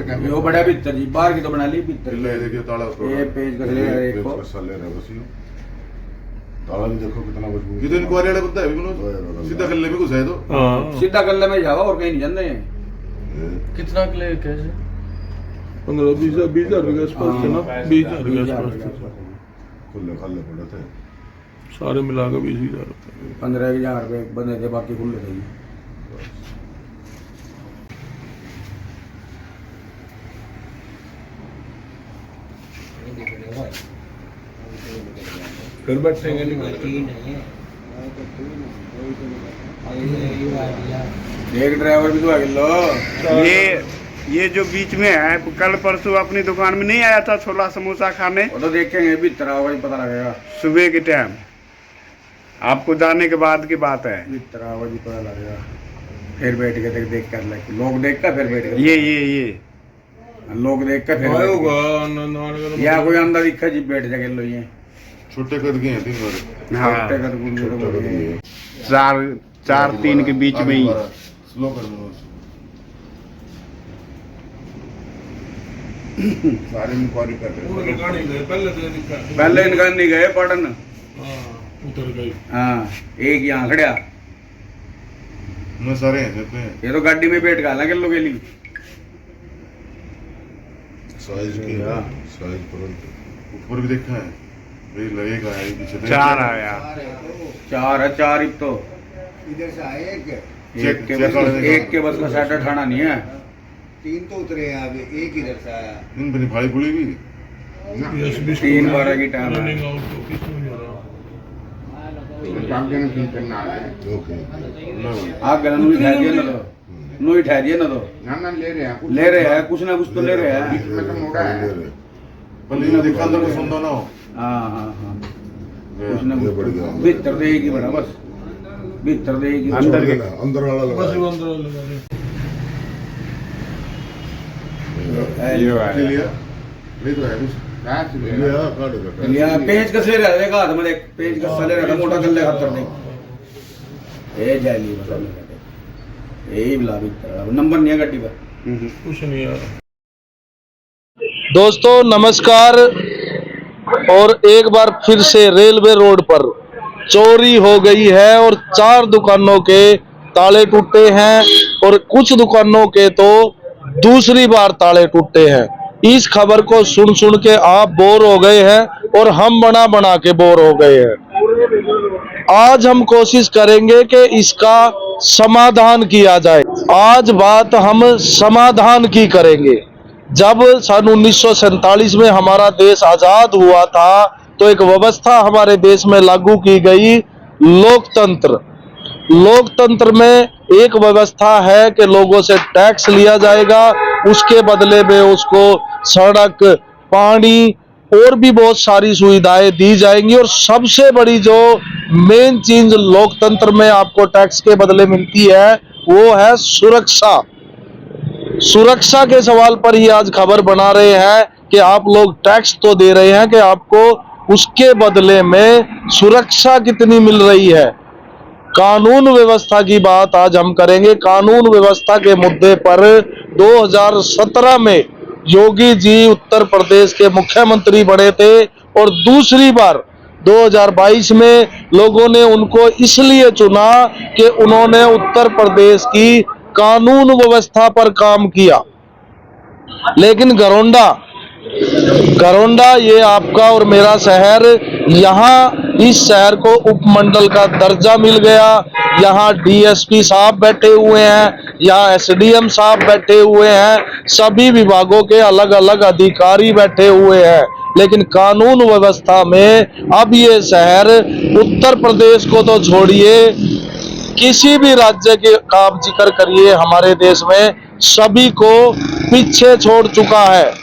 कहते वो बड़ा भीतर जी, बाहर की तो बना ली भीतर। ले देखिए ताला ये पेज कस ले रहा है एक को। ले रहा बस यूं। ताला भी देखो कितना मजबूत। ये तो इंक्वायरी वाला कुत्ता है बिल्कुल सीधा कल्ले में घुसा है तो। हां सीधा कल्ले में जावा और कहीं नहीं जाते हैं। कितना किले कैसे 15-20 हजार के आसपास थे ना, 20 हजार के आसपास खुले खल्ले पड़े थे सारे मिला के 20 हजार 15,000 रुपए बंदे थे, बाकी खुले थे। घर बैठेंगे नहीं एक ड्राइवर भी तो आ लो। ये जो बीच में है, कल परसों अपनी दुकान में नहीं आया था छोला समोसा खाने? वो तो देखेंगे भीतर आओ ही पता लगेगा। सुबह के टाइम आपको जाने के बाद की बात है। भीतर आओ जी पता लगेगा। फिर बैठ के देख कर लोग देख कर फिर बैठ के ये लोग देख कर फिर होगा या कोई अंदर दिखा जी बैठ जाके लो ये छोटे कद के हैं तीन बार हाँ छोटे कर गुंडे 4-3 के बीच में ही। स्लो कर दो सारे इंक्वायरी कर रहे हैं। पहले इनका नहीं गए पढ़न। उतर गई। हाँ एक यहाँ खड़ा मैं सारे हैं कहते हैं ये तो गाड़ी में बैठ गया किलो के लिए साइज की साइज तुरंत ऊपर भी देखा है ये लगेगा है पीछे 4 आया 4 है 4 ही तो इधर से आए एक के बस का सेट उठाना नहीं है। 3 तो उतरे हैं अभी, एक इधर से आया। इन बनी फाड़ी पुली भी 3-12 की टाइम है। रनिंग आउट तो किस में हो रहा ओके आप गला नू ठहरिए ना तो नू ठहरिए ना तो ले रहे हैं कुछ ना कुछ तो ले रहे हैं। पहले ये देखा अंदर को सुनता ना हो। हाँ हाँ हाँ कुछ ना ये कुछ बढ़ गया भीतर देगी बड़ा बस भीतर देगी अंदर के अंदर वाला बस लगा अंदर लगा दे। लिया ले तो है कुछ लिया काट दो लिया पेंच कस ले रहा है देखा हाथ में देख पेंच कस ले रहा है मोटा कर ले खातर देख ए जाली बता यही बिला भीतर नंबर नहीं है गाड़ी पर कुछ नहीं यार। दोस्तों नमस्कार। और एक बार फिर से रेलवे रोड पर चोरी हो गई है और 4 दुकानों के ताले टूटे हैं और कुछ दुकानों के तो दूसरी बार ताले टूटे हैं। इस खबर को सुन सुन के आप बोर हो गए हैं और हम बना बना के बोर हो गए हैं। आज हम कोशिश करेंगे कि इसका समाधान किया जाए। आज बात हम समाधान की करेंगे। जब सन 1947 में हमारा देश आजाद हुआ था तो एक व्यवस्था हमारे देश में लागू की गई, लोकतंत्र। लोकतंत्र में एक व्यवस्था है कि लोगों से टैक्स लिया जाएगा, उसके बदले में उसको सड़क, पानी और भी बहुत सारी सुविधाएं दी जाएंगी। और सबसे बड़ी जो मेन चीज लोकतंत्र में आपको टैक्स के बदले मिलती है वो है सुरक्षा। सुरक्षा के सवाल पर ही आज खबर बना रहे हैं कि आप लोग टैक्स तो दे रहे हैं कि आपको उसके बदले में सुरक्षा कितनी मिल रही है। कानून व्यवस्था की बात आज हम करेंगे। कानून व्यवस्था के मुद्दे पर 2017 में योगी जी उत्तर प्रदेश के मुख्यमंत्री बने थे और दूसरी बार 2022 में लोगों ने उनको इसलिए चुना कि उन्होंने उत्तर प्रदेश की कानून व्यवस्था पर काम किया। लेकिन घरौंडा ये आपका और मेरा शहर, यहाँ इस शहर को उपमंडल का दर्जा मिल गया। यहाँ डीएसपी साहब बैठे हुए हैं, यहाँ एसडीएम साहब बैठे हुए हैं, सभी विभागों के अलग अलग अधिकारी बैठे हुए हैं। लेकिन कानून व्यवस्था में अब ये शहर उत्तर प्रदेश को तो छोड़िए, किसी भी राज्य के काम जिक्र करिए हमारे देश में, सभी को पीछे छोड़ चुका है।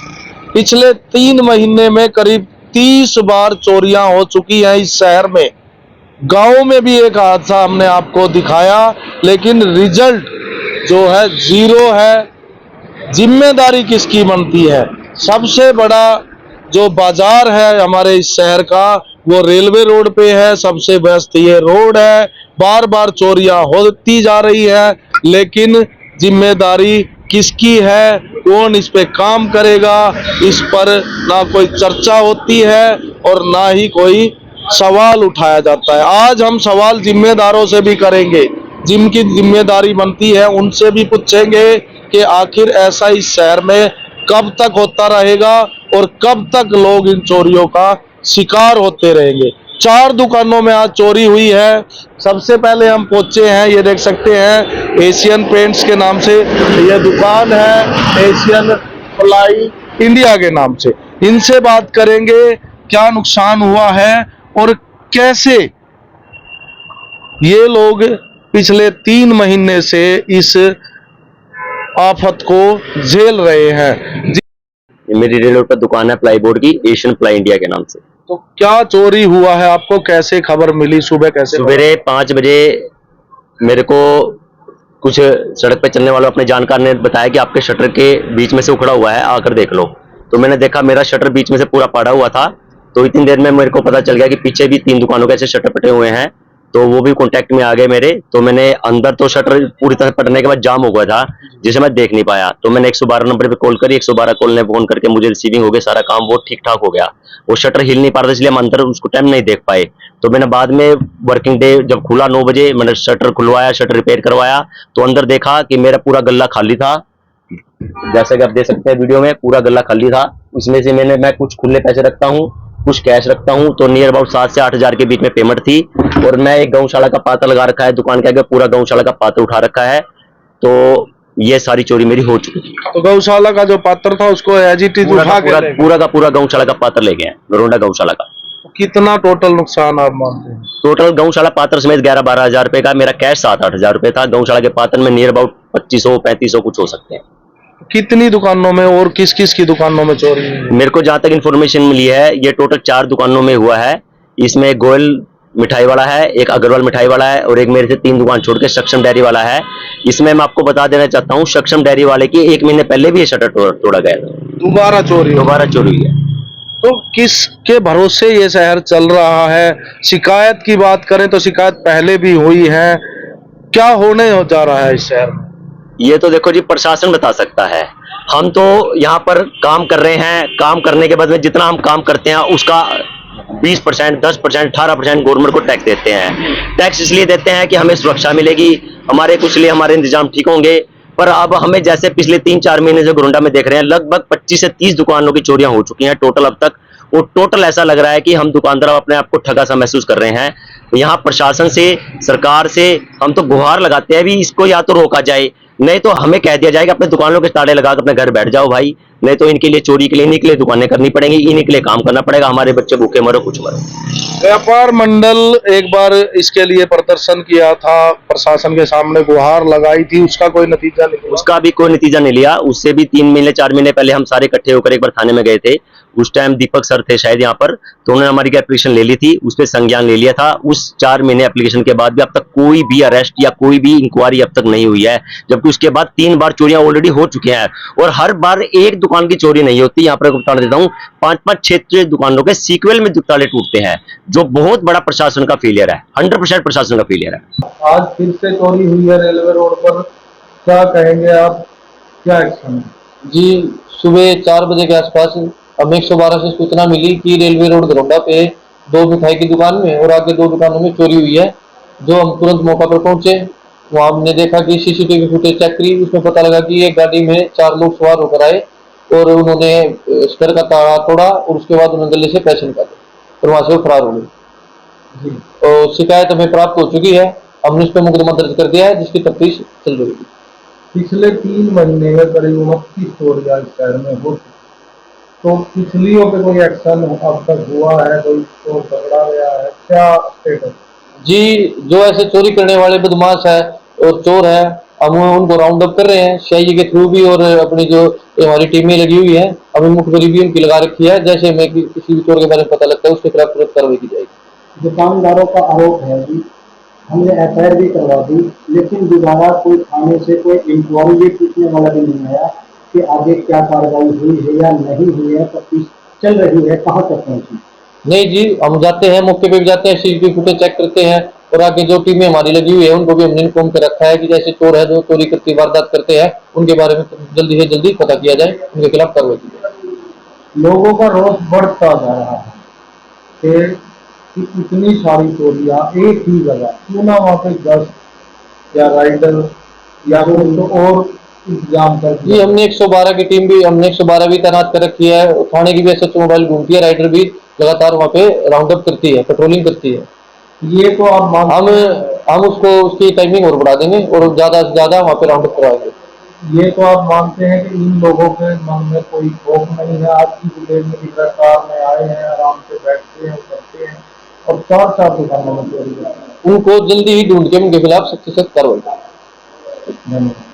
पिछले 3 महीने में करीब 30 बार चोरियां हो चुकी हैं इस शहर में। गांव में भी एक हादसा हमने आपको दिखाया, लेकिन रिजल्ट जो है 0 है। जिम्मेदारी किसकी बनती है? सबसे बड़ा जो बाजार है हमारे इस शहर का वो रेलवे रोड पे है, सबसे व्यस्त ये रोड है। बार बार चोरियां होती जा रही है, लेकिन जिम्मेदारी किसकी है कौन इस पे काम करेगा, इस पर ना कोई चर्चा होती है और ना ही कोई सवाल उठाया जाता है। आज हम सवाल जिम्मेदारों से भी करेंगे, जिनकी जिम्मेदारी बनती है उनसे भी पूछेंगे कि आखिर ऐसा इस शहर में कब तक होता रहेगा और कब तक लोग इन चोरियों का शिकार होते रहेंगे। 4 दुकानों में आज चोरी हुई है। सबसे पहले हम पहुंचे हैं, ये देख सकते हैं, एशियन पेंट्स के नाम से यह दुकान है, एशियन प्लाई इंडिया के नाम से। इनसे बात करेंगे क्या नुकसान हुआ है और कैसे ये लोग पिछले 3 महीने से इस आफत को झेल रहे हैं। मेरी रेल रोड पर दुकान है प्लाईबोर्ड की, एशियन प्लाई इंडिया के नाम से। तो क्या चोरी हुआ है, आपको कैसे खबर मिली? सुबह कैसे? सवेरे 5 बजे मेरे को कुछ सड़क पे चलने वालों अपने जानकार ने बताया कि आपके शटर के बीच में से उखड़ा हुआ है, आकर देख लो। तो मैंने देखा, मेरा शटर बीच में से पूरा पाड़ा हुआ था। तो इतनी देर में मेरे को पता चल गया कि पीछे भी 3 दुकानों के ऐसे शटर पटे हुए हैं, तो वो भी कांटेक्ट में आ गए मेरे। तो मैंने अंदर तो शटर पूरी तरह पटने के बाद जाम हो गया था, जिसे मैं देख नहीं पाया। तो मैंने 112 नंबर पे कॉल करी, 112 कॉल ने फोन करके मुझे रिसीविंग हो गया, सारा काम वो ठीक ठाक हो गया। वो शटर हिल नहीं पा रहा था, इसलिए हम अंदर उसको टाइम नहीं देख पाए। तो मैंने बाद में वर्किंग डे जब खुला 9 बजे, मैंने शटर खुलवाया, शटर रिपेयर करवाया, तो अंदर देखा कि मेरा पूरा गल्ला खाली था। जैसे कि आप देख सकते हैं वीडियो में, पूरा गल्ला खाली था। उसमें से मैं कुछ खुले पैसे रखता हूँ, कुछ कैश रखता हूँ, तो नियर अबाउट 7 से 8 हजार के बीच में पेमेंट थी। और मैं एक गौशाला का पात्र लगा रखा है दुकान के आगे, पूरा गौशाला का पात्र उठा रखा है। तो ये सारी चोरी मेरी हो चुकी थी। तो गौशाला का जो पात्र था उसको एज इट इज उठा के पूरा का पूरा गौशाला का पात्र ले गए, नरोंडा गौशाला का। कितना टोटल नुकसान आप मानते हैं? टोटल गौशाला पात्र समेत 11-12 हजार रुपए का, मेरा कैश 7-8 हजार रुपए था। गौशाला के पात्र में नियर अबाउट 2500-3500 कुछ हो सकते हैं। कितनी दुकानों में और किस किस की दुकानों में चोरी हुई है? मेरे को जहां तक इन्फॉर्मेशन मिली है, ये टोटल 4 दुकानों में हुआ है। इसमें गोयल मिठाई वाला है, एक अग्रवाल मिठाई वाला है, और एक मेरे से 3 दुकान छोड़ के सक्षम डेयरी वाला है। इसमें मैं आपको बता देना चाहता हूँ, सक्षम डेयरी वाले की 1 महीने पहले भी ये शटर तोड़ा गया था। दोबारा चोरी हुई है। तो किसके भरोसे ये शहर चल रहा है? शिकायत की बात करें तो शिकायत पहले भी हुई है, क्या होने जा रहा है इस शहर में? ये तो देखो जी, प्रशासन बता सकता है। हम तो यहाँ पर काम कर रहे हैं, काम करने के बाद में जितना हम काम करते हैं उसका 20%, 10%, 18% गवर्नमेंट को टैक्स देते हैं। टैक्स इसलिए देते हैं कि हमें सुरक्षा मिलेगी, हमारे कुछ लिए हमारे इंतजाम ठीक होंगे। पर अब हमें जैसे पिछले 3-4 महीने से गोरंडा में देख रहे हैं, लगभग 25 से 30 दुकानों की चोरियां हो चुकी हैं टोटल अब तक। वो टोटल ऐसा लग रहा है कि हम दुकानदार अपने आप को ठगा सा महसूस कर रहे हैं। यहाँ प्रशासन से, सरकार से हम तो गुहार लगाते हैं भी, इसको या तो रोका जाए, नहीं तो हमें कह दिया जाएगा अपने दुकानों के ताले लगा कर अपने घर बैठ जाओ भाई, नहीं तो इनके लिए चोरी के लिए, इन्हीं के लिए दुकानें करनी पड़ेंगी, इन्हीं के लिए काम करना पड़ेगा। हमारे बच्चे भूखे मरो कुछ मरो। व्यापार मंडल एक बार इसके लिए प्रदर्शन किया था, प्रशासन के सामने गुहार लगाई थी, उसका कोई नतीजा नहीं? उसका भी कोई नतीजा नहीं लिया। उससे भी 3 महीने 4 महीने पहले हम सारे इकट्ठे होकर एक बार थाने में गए थे। उस टाइम दीपक सर थे शायद यहाँ पर, तो उन्होंने हमारी एप्लीकेशन ले ली थी, उस पर संज्ञान ले लिया था। उस 4 महीने एप्लीकेशन के बाद भी अब तक कोई भी अरेस्ट या कोई भी इंक्वायरी अब तक नहीं हुई है, जबकि उसके बाद 3 बार चोरियां ऑलरेडी हो चुकी हैं। और हर बार एक दुकान की चोरी नहीं होती, यहाँ पर बता देता हूँ 5-5, 6 दुकानों के सीक्वल में ताले टूटते हैं, जो बहुत बड़ा प्रशासन का फेलियर है, 100% प्रशासन का फेलियर है। आज फिर से चोरी हुई है रेलवे रोड पर, क्या कहेंगे आप, क्या एक्शन है? जी, सुबह 4 बजे के आसपास हमें 112 से सूचना मिली कि रेलवे रोड गोरंडा पे 2 मिठाई की दुकान में और आगे 2 दुकानों में चोरी हुई है। जो हम तुरंत मौका पर पहुंचे, वहाँ हमने देखा कि सीसीटीवी फुटेज चेक करी, उसमें पता लगा कि एक गाड़ी में 4 लोग सवार होकर आए और उन्होंने स्टर का ताला तोड़ा और उसके बाद उन्होंने गले से पैसे निकाले और वहाँ से वो फरार हो गए। तो शिकायत हमें प्राप्त हो चुकी है, हमने उस पर मुकदमा दर्ज कर दिया है, जिसकी तफ्तीश चल रही है। पिछले 3 महीने में करीब 29 चोरियां इस शहर में हो, तो पिछलियों पे कोई एक्शन अब तक हुआ है? कोई चोर पकड़ा गया है? क्या स्टेटस? जी, जो ऐसे चोरी करने वाले बदमाश है और चोर है, हम उनको राउंड अप कर रहे हैं सीआईए के थ्रू भी, और अपनी जो हमारी टीमें लगी हुई है, हमें मुखबिरी भी उनकी लगा रखी है। जैसे हमें किसी भी चोर के बारे में पता लगता है, उसके खिलाफ तुरंत कार्रवाई की जाएगी। दुकानदारों का आरोप है कि हमने एफआईआर भी करवा दी, लेकिन दोबारा कोई थाने से कोई इंक्वायरी भी पूछने वाला भी नहीं आया कि आगे क्या कार्रवाई हुई है या नहीं हुई है, तफ्तीश चल रही है, कहाँ तक पहुंची? नहीं जी, हम जाते हैं, मौके पे भी जाते हैं, सीसीटीवी फुटेज चेक करते हैं, और आगे जो टीमें हमारी लगी हुई है उनको भी हमने इन्फॉर्म कर रखा है कि जैसे चोर है जो चोरी करती वारदात करते हैं उनके बारे में जल्दी से जल्दी पता किया जाए, उनके खिलाफ कार्रवाई की जाए। लोगों का रोष बढ़ता जा रहा है कि इतनी सारी चोरियां एक ही जगह, क्यों ना वहाँ पे गश्त या राइडर या फिर तो और इंतजाम कर जी हमने 112 की टीम भी हमने 112 भी तैनात कर रखी है, थाने की भी एसएचओ मोबाइल घूमती है, राइडर भी लगातार वहाँ पे राउंड अप करती है, पेट्रोलिंग करती है। ये तो आप हम उसको उसकी टाइमिंग और बढ़ा देंगे और ज्यादा से ज्यादा वहाँ पे राउंड अप करवाएंगे। ये तो आप मानते हैं कि इन लोगों के मन में कोई खौफ नहीं है? आज की डेट में गिरफ्तार में आए हैं, आराम से बैठते हैं, करते हैं और चार दुकानों में चोरी करते हैं। उनको जल्दी ही ढूंढ के उनके खिलाफ सख्त से सख्त कार्रवाई। धन्यवाद।